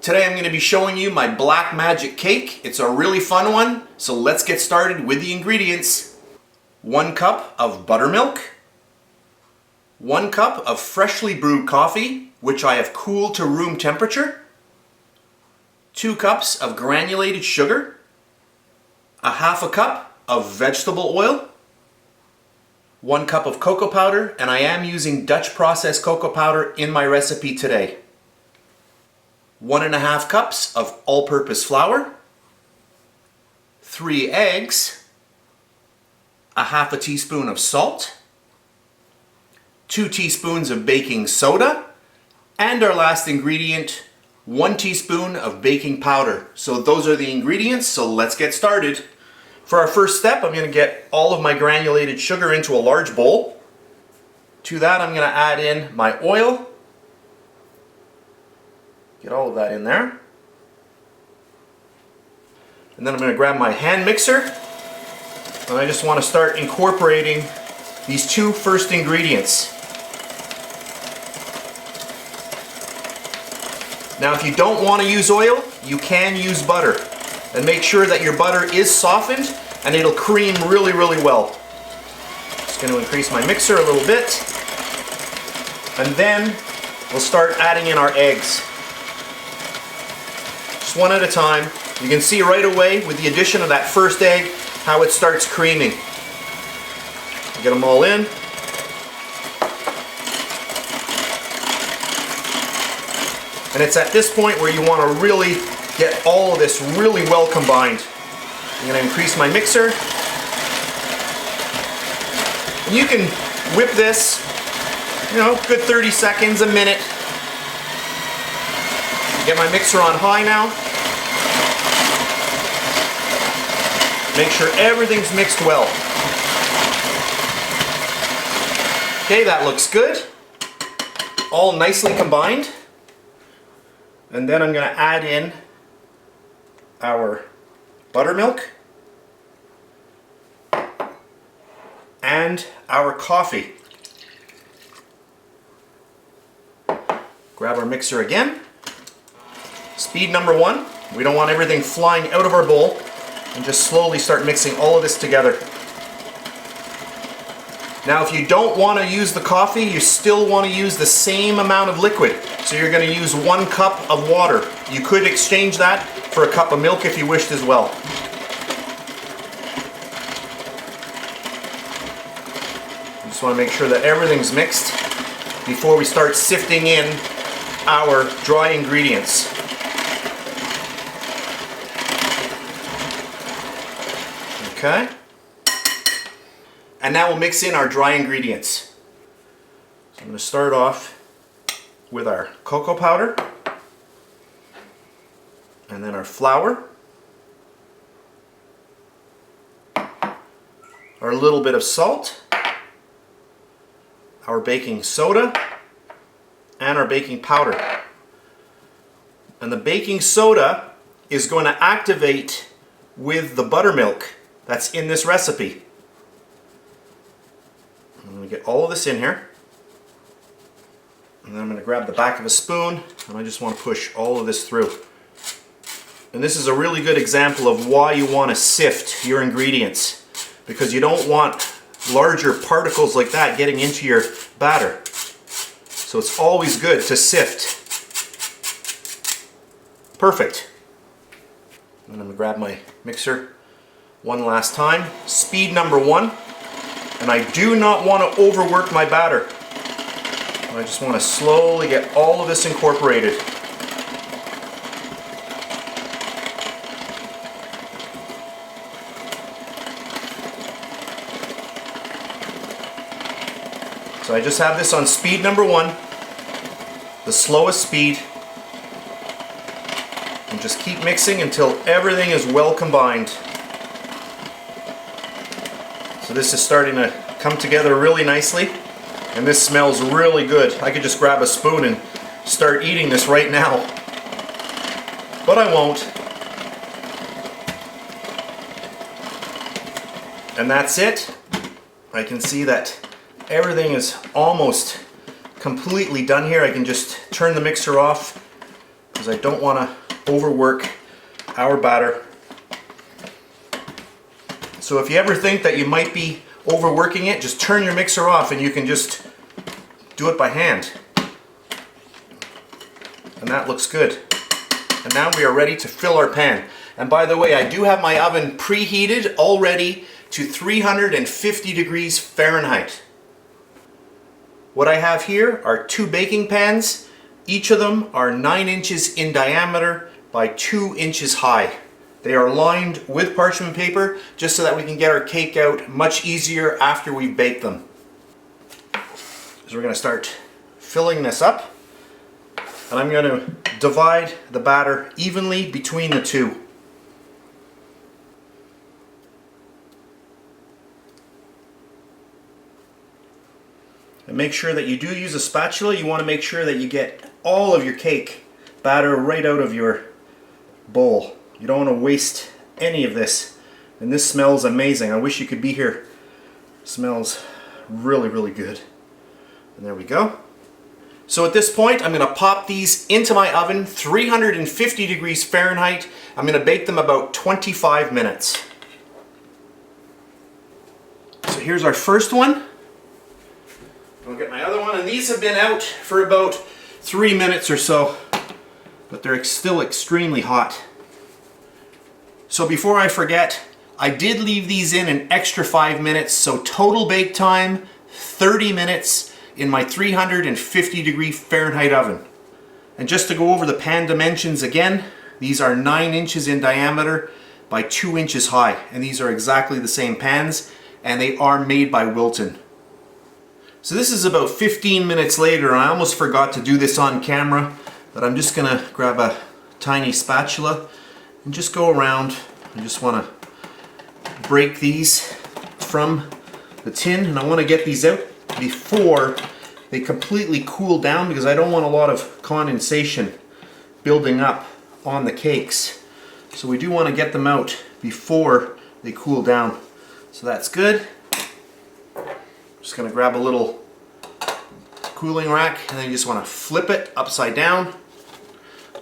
Today I'm going to be showing you my black magic cake. It's a really fun one, so let's get started with the ingredients. 1 cup of buttermilk, 1 cup of freshly brewed coffee, which I have cooled to room temperature, 2 cups of granulated sugar, 1/2 cup of vegetable oil, 1 cup of cocoa powder, and I am using Dutch processed cocoa powder in my recipe today. 1½ cups of all-purpose flour, 3 eggs, 1/2 teaspoon of salt, 2 teaspoons of baking soda, and our last ingredient, 1 teaspoon of baking powder. So those are the ingredients, so let's get started. For our first step, I'm going to get all of my granulated sugar into a large bowl. To that, I'm going to add in my oil. Get all of that in there. And then I'm going to grab my hand mixer, and I just want to start incorporating these 2 first ingredients. Now if you don't want to use oil, you can use butter. And make sure that your butter is softened and it'll cream really well. Just going to increase my mixer a little bit. And then we'll start adding in our eggs. Just one at a time. You can see right away with the addition of that first egg how it starts creaming. Get them all in. And it's at this point where you want to really get all of this really well combined. I'm going to increase my mixer. And you can whip this, good 30 seconds, a minute. Get my mixer on high now. Make sure everything's mixed well. Okay, that looks good. All nicely combined. And then I'm going to add in our buttermilk and our coffee. Grab our mixer again. Speed number 1. We don't want everything flying out of our bowl, and just slowly start mixing all of this together. Now if you don't want to use the coffee, you still want to use the same amount of liquid. So you're going to use 1 cup of water. You could exchange that for a cup of milk if you wished as well. You just want to make sure that everything's mixed before we start sifting in our dry ingredients. Okay. And now we'll mix in our dry ingredients. So I'm going to start off with our cocoa powder, and then our flour, our little bit of salt, our baking soda, and our baking powder. And the baking soda is going to activate with the buttermilk that's in this recipe. I'm going to get all of this in here. And then I'm going to grab the back of a spoon, and I just want to push all of this through. And this is a really good example of why you want to sift your ingredients, because you don't want larger particles like that getting into your batter. So it's always good to sift. Perfect. And I'm going to grab my mixer one last time. Speed number 1. And I do not want to overwork my batter. I just want to slowly get all of this incorporated. So I just have this on speed number 1, the slowest speed, and just keep mixing until everything is well combined. So this is starting to come together really nicely. And this smells really good. I could just grab a spoon and start eating this right now. But I won't. And that's it. I can see that everything is almost completely done here. I can just turn the mixer off because because I don't want to overwork our batter. So if you ever think that you might be overworking it, just turn your mixer off and you can just do it by hand. And that looks good. And now we are ready to fill our pan. And by the way, I do have my oven preheated already to 350 degrees Fahrenheit. What I have here are 2 baking pans. Each of them are 9 inches in diameter by 2 inches high. They are lined with parchment paper just so that we can get our cake out much easier after we've baked them. So we're going to start filling this up, and I'm going to divide the batter evenly between the two. And make sure that you do use a spatula. You want to make sure that you get all of your cake batter right out of your bowl. You don't want to waste any of this. And this smells amazing. I wish you could be here. It smells really, really good. And there we go. So at this point, I'm going to pop these into my oven, 350 degrees Fahrenheit. I'm going to bake them about 25 minutes. So here's our first one. I'll get my other one, and these have been out for about 3 minutes or so, but they're still extremely hot. So before I forget, I did leave these in an extra 5 minutes, so total bake time 30 minutes in my 350 degree Fahrenheit oven. And just to go over the pan dimensions again, these are 9 inches in diameter by 2 inches high, and these are exactly the same pans, and they are made by Wilton. So this is about 15 minutes later, and I almost forgot to do this on camera, but I'm just gonna grab a tiny spatula and just go around. I just want to break these from the tin, and I want to get these out before they completely cool down, because I don't want a lot of condensation building up on the cakes. So we do want to get them out before they cool down. So that's good. Just going to grab a little cooling rack, and then you just want to flip it upside down,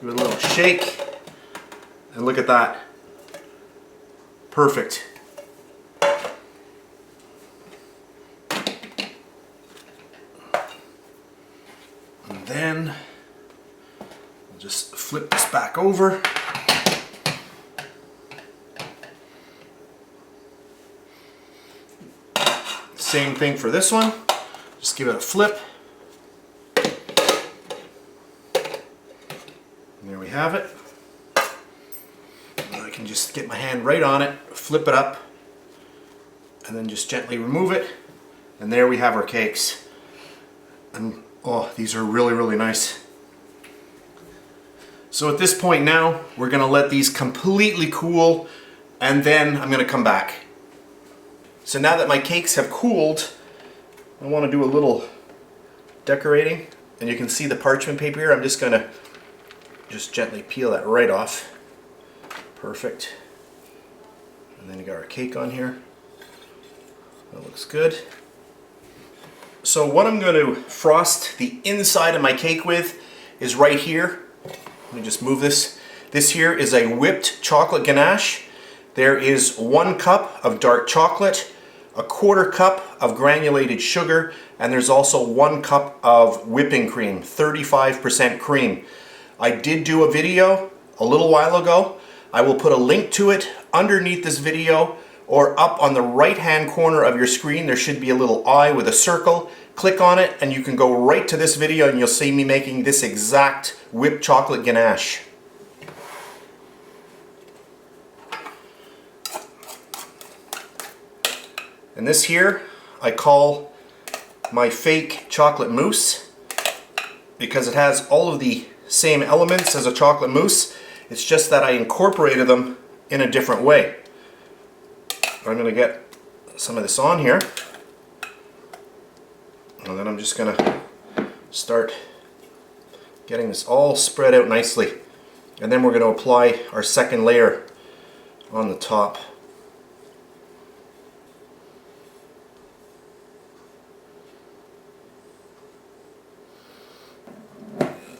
give it a little shake, and look at that. Perfect. And then I'll just flip this back over. Same thing for this one. Just give it a flip. And there we have it. And I can just get my hand right on it, flip it up, and then just gently remove it. And there we have our cakes. And oh, these are really, really nice. So at this point now, we're going to let these completely cool, and then I'm going to come back. So now that my cakes have cooled, I want to do a little decorating, and you can see the parchment paper here. I'm just going to just gently peel that right off. Perfect. And then you got our cake on here. That looks good. So what I'm going to frost the inside of my cake with is right here. Let me just move this. This here is a whipped chocolate ganache. There is 1 cup of dark chocolate, a 1/4 cup of granulated sugar, and there's also 1 cup of whipping cream, 35% cream. I did do a video a little while ago. I will put a link to it underneath this video, or up on the right hand corner of your screen. There should be a little eye with a circle. Click on it and you can go right to this video, and you'll see me making this exact whipped chocolate ganache. And this here I call my fake chocolate mousse, because it has all of the same elements as a chocolate mousse. It's just that I incorporated them in a different way. I'm going to get some of this on here, and then I'm just going to start getting this all spread out nicely, and then we're going to apply our second layer on the top.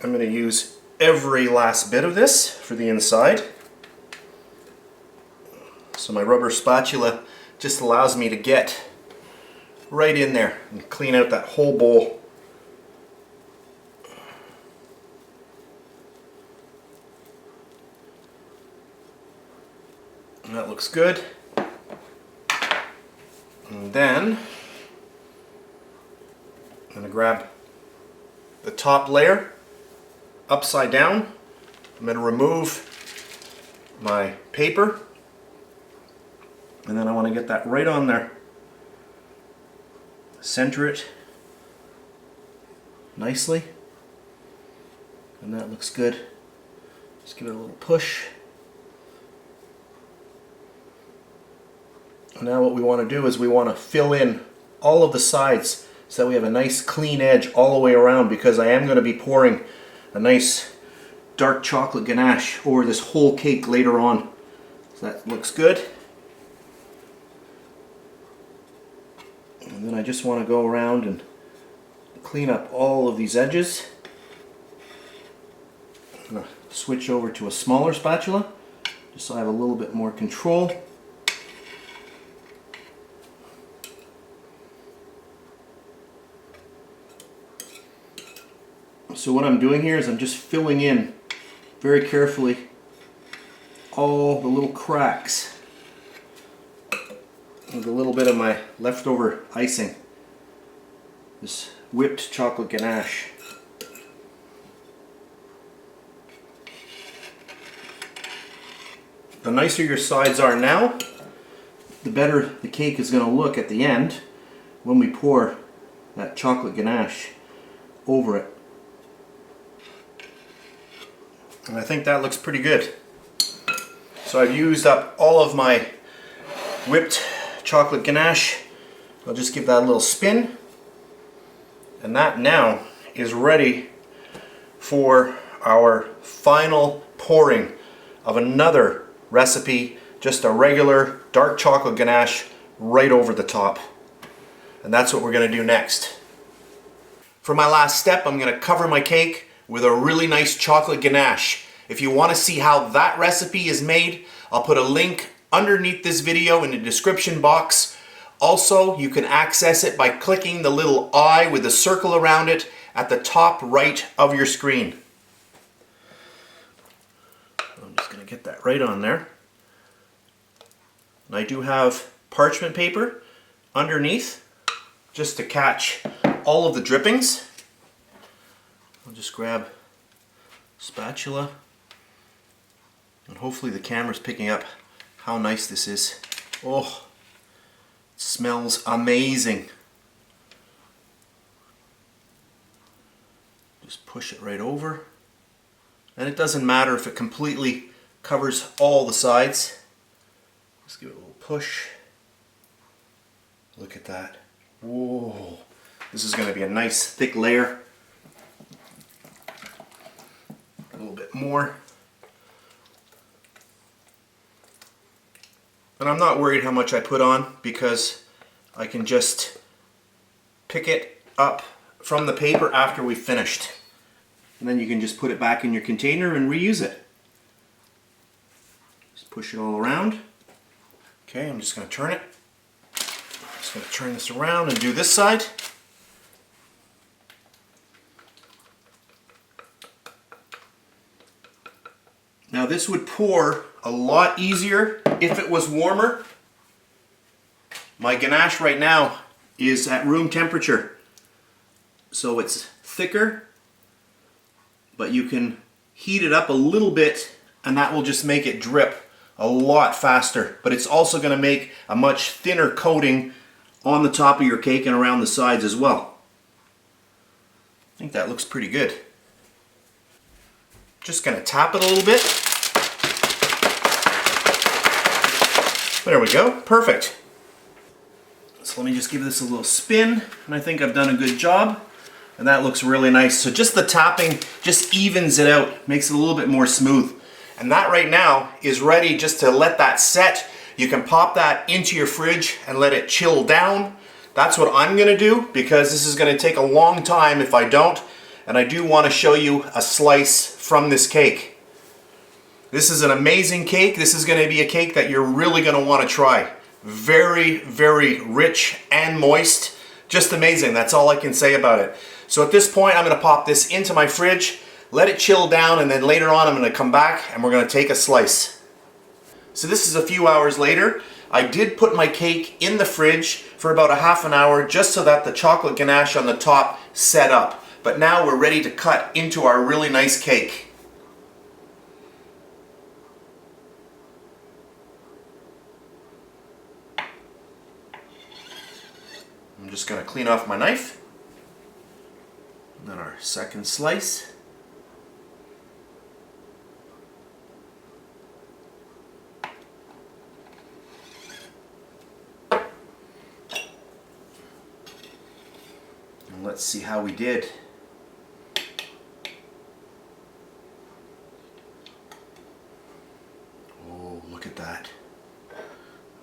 I'm going to use every last bit of this for the inside. So my rubber spatula just allows me to get right in there and clean out that whole bowl. And that looks good. And then I'm going to grab the top layer upside down. I'm going to remove my paper, and then I want to get that right on there. Center it nicely, and that looks good. Just give it a little push. Now what we want to do is we want to fill in all of the sides so that we have a nice clean edge all the way around, because I am going to be pouring a nice dark chocolate ganache over this whole cake later on. So that looks good. And then I just want to go around and clean up all of these edges. I'm going to switch over to a smaller spatula just so I have a little bit more control. So what I'm doing here is I'm just filling in very carefully all the little cracks with a little bit of my leftover icing, this whipped chocolate ganache. The nicer your sides are now, the better the cake is going to look at the end when we pour that chocolate ganache over it. And I think that looks pretty good. So I've used up all of my whipped chocolate ganache. I'll just give that a little spin. And that now is ready for our final pouring of another recipe, just a regular dark chocolate ganache right over the top. And that's what we're going to do next. For my last step, I'm going to cover my cake with a really nice chocolate ganache. If you want to see how that recipe is made, I'll put a link underneath this video in the description box. Also, you can access it by clicking the little eye with a circle around it at the top right of your screen. I'm just going to get that right on there. And I do have parchment paper underneath just to catch all of the drippings. I'll just grab a spatula, and hopefully the camera's picking up how nice this is. Oh, it smells amazing. Just push it right over. And it doesn't matter if it completely covers all the sides. Just give it a little push. Look at that. Whoa, this is going to be a nice thick layer. A little bit more. And I'm not worried how much I put on, because I can just pick it up from the paper after we've finished. And then you can just put it back in your container and reuse it. Just push it all around. Okay, I'm just going to turn it. I'm just going to turn this around and do this side. Now this would pour a lot easier if it was warmer. My ganache right now is at room temperature, so it's thicker, but you can heat it up a little bit and that will just make it drip a lot faster. But it's also going to make a much thinner coating on the top of your cake and around the sides as well. I think that looks pretty good. Just going to tap it a little bit. There we go, perfect. So let me just give this a little spin, and I think I've done a good job. And that looks really nice. So just the tapping just evens it out, makes it a little bit more smooth. And that right now is ready just to let that set. You can pop that into your fridge and let it chill down. That's what I'm gonna do, because this is gonna take a long time if I don't. and I do want to show you a slice from this cake. This is an amazing cake. This is going to be a cake that you're really going to want to try. Very, very rich and moist. Just amazing. That's all I can say about it. So at this point, I'm going to pop this into my fridge, let it chill down, and then later on I'm going to come back and we're going to take a slice. So this is a few hours later. I did put my cake in the fridge for about a half an hour just so that the chocolate ganache on the top set up. But now we're ready to cut into our really nice cake. I'm just going to clean off my knife. And then our second slice. And let's see how we did. Oh, look at that.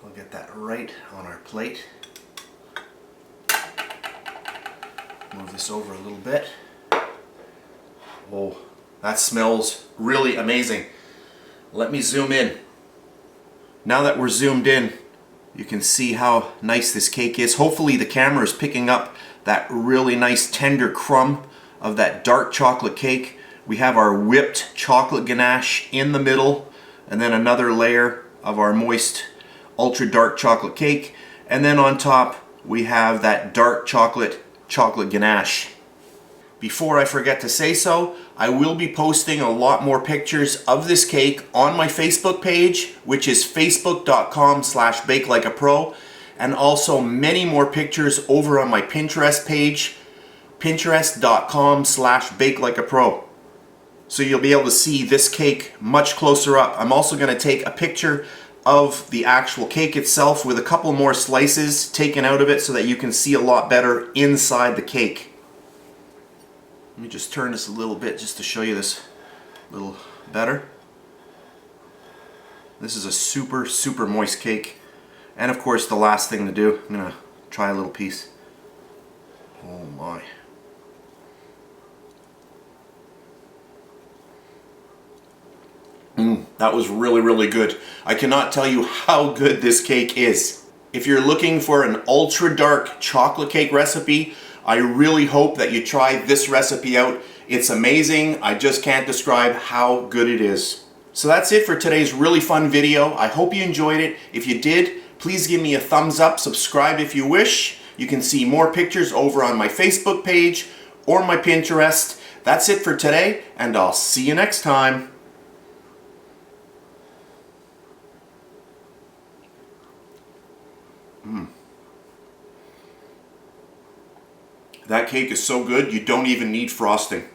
I'll get that right on our plate. Move this over a little bit. Oh, that smells really amazing. Let me zoom in. Now that we're zoomed in, you can see how nice this cake is. Hopefully the camera is picking up that really nice tender crumb of that dark chocolate cake. We have our whipped chocolate ganache in the middle, and then another layer of our moist ultra dark chocolate cake, and then on top we have that dark chocolate ganache. Before I forget to say so, I will be posting a lot more pictures of this cake on my Facebook page, which is facebook.com/BakeLikeAPro, and also many more pictures over on my Pinterest page, pinterest.com/BakeLikeAPro. So you'll be able to see this cake much closer up. I'm also going to take a picture of the actual cake itself with a couple more slices taken out of it so that you can see a lot better inside the cake. Let me just turn this a little bit just to show you this a little better. This is a super, super moist cake. And of course the last thing to do, I'm going to try a little piece. Oh my. That was really, really good. I cannot tell you how good this cake is. If you're looking for an ultra dark chocolate cake recipe, I really hope that you try this recipe out. It's amazing. I just can't describe how good it is. So that's it for today's really fun video. I hope you enjoyed it. If you did, please give me a thumbs up, subscribe if you wish. You can see more pictures over on my Facebook page or my Pinterest. That's it for today, and I'll see you next time. That cake is so good, you don't even need frosting.